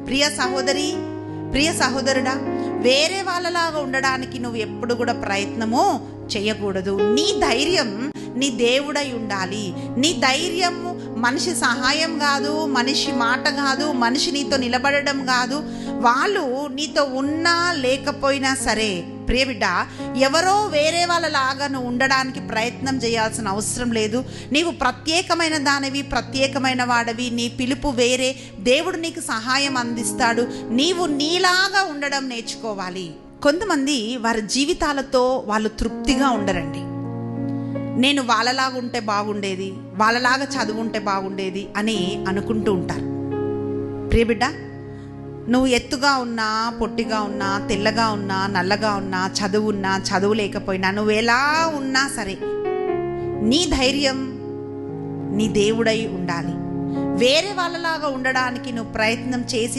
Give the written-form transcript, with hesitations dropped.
ప్రియ సహోదరి, ప్రియ సహోదరుడా, వేరే వాళ్ళలాగా ఉండడానికి నువ్వు ఎప్పుడు కూడా ప్రయత్నము చేయకూడదు. నీ ధైర్యం నీ దేవుడై ఉండాలి. నీ ధైర్యం మనిషి సహాయం కాదు, మనిషి మాట కాదు, మనిషి నీతో నిలబడడం కాదు. వాళ్ళు నీతో ఉన్నా లేకపోయినా సరే ప్రియ బిడ్డ, ఎవరో వేరే వాళ్ళలాగా నువ్వు ఉండడానికి ప్రయత్నం చేయాల్సిన అవసరం లేదు. నీవు ప్రత్యేకమైన దానివి, ప్రత్యేకమైన వాడివి. నీ పిలుపు వేరే. దేవుడు నీకు సహాయం అందిస్తాడు. నీవు నీలాగా ఉండడం నేర్చుకోవాలి. కొంతమంది వారి జీవితాలతో వాళ్ళు తృప్తిగా ఉండరండి. నేను వాళ్ళలాగా ఉంటే బాగుండేది, వాళ్ళలాగా చదువుంటే బాగుండేది అని అనుకుంటూ ఉంటారు. ప్రియ బిడ్డ, నువ్వు ఎత్తుగా ఉన్నా, పొట్టిగా ఉన్నా, తెల్లగా ఉన్నా, నల్లగా ఉన్నా, చదువున్నా, చదువు లేకపోయినా, నువ్వు ఎలా ఉన్నా సరే నీ ధైర్యం నీ దేవుడై ఉండాలి. వేరే వాళ్ళలాగా ఉండడానికి నువ్వు ప్రయత్నం చేసి